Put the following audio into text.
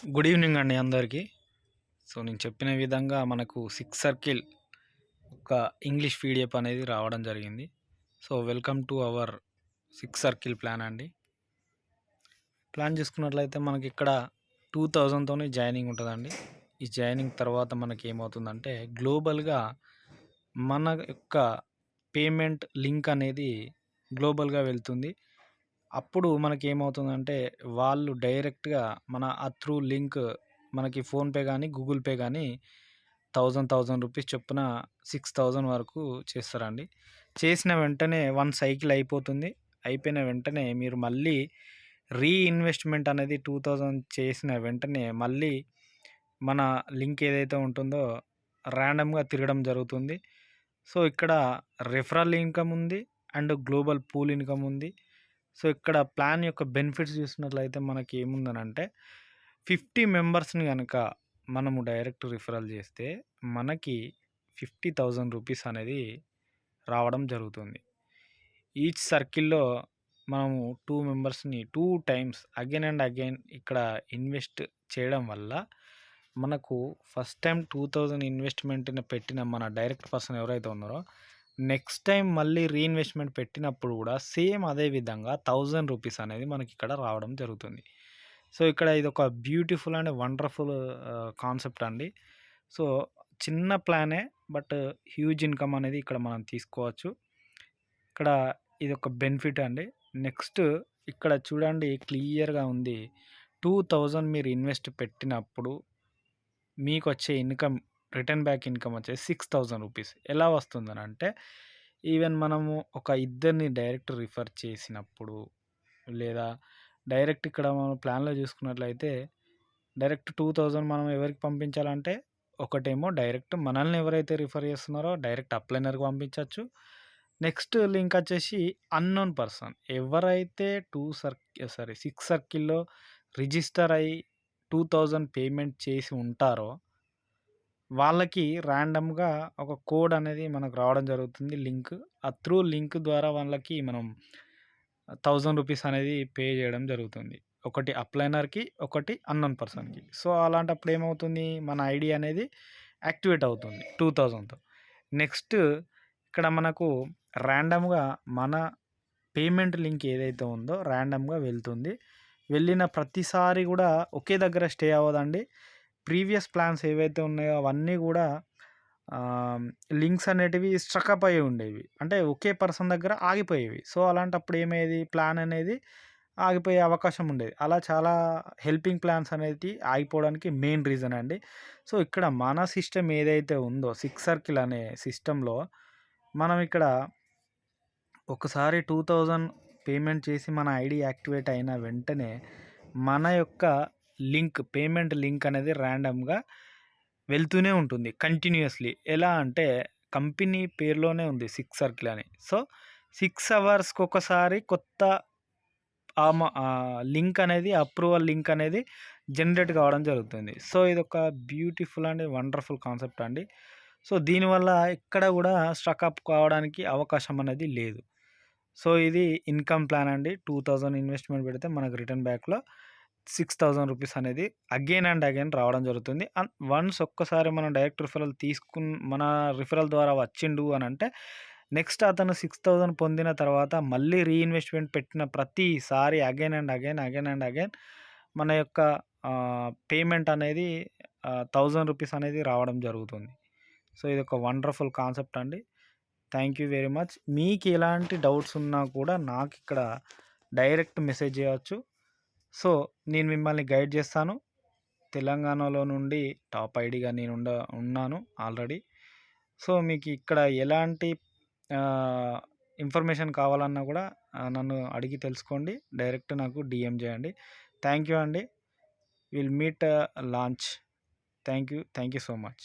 Good evening అండి అందరికీ. So, నేను చెప్పిన విధంగా మనకు 6 సర్కిల్ ఒక ఇంగ్లీష్ పీడిఎఫ్ అనేది రావడం జరిగింది. So, welcome to our 6 circle plan అండి. ప్లాన్ చూసుకున్నట్లయితే మనకిక్కడ 2000తోనే జాయినింగ్ ఉంటదండి. ఈ జాయినింగ్ తర్వాత మనకేమవుతుందంటే గ్లోబల్‌గా మన యొక్క పేమెంట్ లింక్ అనేది గ్లోబల్‌గా వెళ్తుంది. అప్పుడు మనకేమవుతుందంటే వాళ్ళు డైరెక్ట్‌గా మన త్రూ లింక్ మనకి ఫోన్‌పే గానీ, గూగుల్ పే గానీ 1000 రూపీస్ చొప్పున 6000 వరకు చేస్తారండి. చేసిన వెంటనే 1 సైకిల్ అయిపోతుంది. అయిపోయిన వెంటనే మీరు మళ్ళీ రీఇన్వెస్ట్‌మెంట్ అనేది 2000 చేసిన వెంటనే మళ్ళీ మన లింక్ ఏదైతే ఉంటుందో ర్యాండమ్‌గా తిరగడం జరుగుతుంది. సో, ఇక్కడ రిఫరల్ ఇన్‌కమ్ ఉంది. అండ్ గ్లోబల్ పూల్ ఇన్‌కమ్ ఉంది. సో, ఇక్కడ ప్లాన్ యొక్క బెనిఫిట్స్ చూసినట్లయితే మనకి ఏముందనంటే 50 మెంబర్స్‌ని గనక మనము డైరెక్ట్ రిఫరల్ చేస్తే మనకి 50,000 రూపీస్ అనేది రావడం జరుగుతుంది. ఈచ్ సర్కిల్‌లో మనము 2 మెంబర్స్‌ని 2 టైమ్స్ అగైన్ అండ్ అగైన్ ఇక్కడ ఇన్వెస్ట్ చేయడం వల్ల మనకు ఫస్ట్ టైమ్ 2000 ఇన్వెస్ట్‌మెంట్‌ని పెట్టిన మన డైరెక్ట్ పర్సన్ ఎవరైతే ఉన్నారో నెక్స్ట్ టైం మళ్ళీ రీఇన్వెస్ట్‌మెంట్ పెట్టినప్పుడు గూడా సేమ్ అదే విధంగా 1000 రూపీస్ అనేది మనకిక్కడ రావడం జరుగుతుంది. సో, ఇక్కడ ఇదొక బ్యూటిఫుల్ అండ్ వండర్‌ఫుల్ కాన్సెప్ట్ అండి. సో, చిన్న ప్లానే బట్ హ్యూజ్ ఇన్‌కమ్ అనేది ఇక్కడ మనం తీసుకోవచ్చు. ఇక్కడ ఇదొక బెనిఫిట్ అండి. నెక్స్ట్ ఇక్కడ చూడండి క్లియర్‌గా ఉంది. 2000 మీరు ఇన్వెస్ట్ పెట్టినప్పుడు మీకొచ్చే ఇన్‌కమ్ రిటర్న్ బ్యాక్ ఇన్‌కమ్ వచ్చేసి 6000 రూపీస్. ఎలా వస్తుందనంటే ఈవెన్ మనము ఒక ఇద్దరిని డైరెక్ట్ రిఫర్ చేసినప్పుడు లేదా డైరెక్ట్ ఇక్కడ మనం ప్లాన్‌లో చూసుకున్నట్లయితే డైరెక్ట్ 2000 మనం ఎవరికి పంపించాలంటే ఒకటేమో డైరెక్ట్ మనల్ని ఎవరైతే రిఫర్ చేస్తున్నారో డైరెక్ట్ అప్లైనర్‌కి పంపించొచ్చు. నెక్స్ట్ లింక్ వచ్చేసి అన్నోన్ పర్సన్ ఎవరైతే 6 సర్కిల్‌లో రిజిస్టర్ అయ్యి 2000 పేమెంట్ చేసి ఉంటారో వాళ్ళకి ర్యాండమ్‌గా ఒక కోడ్ అనేది మనకు రావడం జరుగుతుంది లింక్. త్రూ లింక్ ద్వారా వాళ్ళకి మనం 1000 రూపీస్ అనేది పే చేయడం జరుగుతుంది. ఒకటి అప్లైనర్‌కి, ఒకటి అన్నోన్ పర్సన్‌కి. సో, అలాంటప్పుడు ఏమవుతుంది మన ఐడీ అనేది యాక్టివేట్ అవుతుంది 2000తో. నెక్స్ట్ ఇక్కడ మనకు ర్యాండమ్‌గా మన పేమెంట్ లింక్ ఏదైతే ఉందో ర్యాండమ్‌గా వెళ్తుంది. వెళ్ళిన ప్రతిసారి గూడా ఒకే దగ్గర స్టే అవ్వదండి. ప్రీవియస్ ప్లాన్స్ ఏవైతే ఉన్నాయో అవన్నీ గూడా లింక్స్ అనేటివి స్ట్రకప్ అయ్యి ఉండేవి. అంటే ఒకే పర్సన్ దగ్గర ఆగిపోయేవి. సో, అలాంటప్పుడు ఏమయ్యేది ప్లాన్ అనేది ఆగిపోయే అవకాశం ఉండేది. అలా చాలా హెల్పింగ్ ప్లాన్స్ అనేటివి ఆగిపోవడానికి మెయిన్ రీజన్ అండి. సో, ఇక్కడ మన సిస్టమ్ ఏదైతే ఉందో 6 సర్కిల్ అనే సిస్టమ్‌లో మనం ఇక్కడ ఒకసారి 2000 పేమెంట్ చేసి మన ఐడీ యాక్టివేట్ అయిన వెంటనే మన యొక్క పేమెంట్ లింక్ అనేది ర్యాండమ్‌గా వెళ్తూనే ఉంటుంది కంటిన్యూయస్‌లీ. ఎలా అంటే కంపెనీ పేరులోనే ఉంది 6 సర్కిల్ అని. సో, 6 అవర్స్‌కి ఒకసారి కొత్త లింక్ అనేది అప్రూవల్ లింక్ అనేది జనరేట్ కావడం జరుగుతుంది. సో, ఇదొక బ్యూటిఫుల్ అండ్ వండర్‌ఫుల్ కాన్సెప్ట్ అండి. సో, దీనివల్ల ఎక్కడ కూడా స్ట్రకప్ కావడానికి అవకాశం అనేది లేదు. సో, ఇది ఇన్‌కమ్ ప్లాన్ అండి. 2000 ఇన్వెస్ట్‌మెంట్ పెడితే మనకు రిటర్న్ బ్యాక్‌లో 6000 రూపీస్ అనేది అగైన్ అండ్ అగైన్ రావడం జరుగుతుంది. అండ్ వన్స్ ఒక్కసారి మనం డైరెక్ట్ రిఫరల్ మన రిఫరల్ ద్వారా వచ్చిండు అనంటే నెక్స్ట్ అతను 6000 పొందిన తర్వాత మళ్ళీ రీఇన్వెస్ట్‌మెంట్ పెట్టిన ప్రతిసారి again and again, again and again మన యొక్క పేమెంట్ అనేది 1000 రూపీస్ అనేది రావడం జరుగుతుంది. సో, ఇదొక వండర్‌ఫుల్ కాన్సెప్ట్ అండి. Thank you very much. మీకు ఎలాంటి డౌట్స్ ఉన్నా కూడా నాకిక్కడ డైరెక్ట్ మెసేజ్ చేయవచ్చు. సో, నేను మిమ్మల్ని గైడ్ చేస్తాను. తెలంగాణలో నుండి టాప్ ఐడీగా ఉన్నాను ఆల్రెడీ. సో, మీకు ఇక్కడ ఎలాంటి ఇన్ఫర్మేషన్ కావాలన్నా కూడా నన్ను అడిగి తెలుసుకోండి. డైరెక్ట్ నాకు డీఎం చేయండి. థ్యాంక్ యూ అండి. Will meet launch. Thank you. Thank you so much.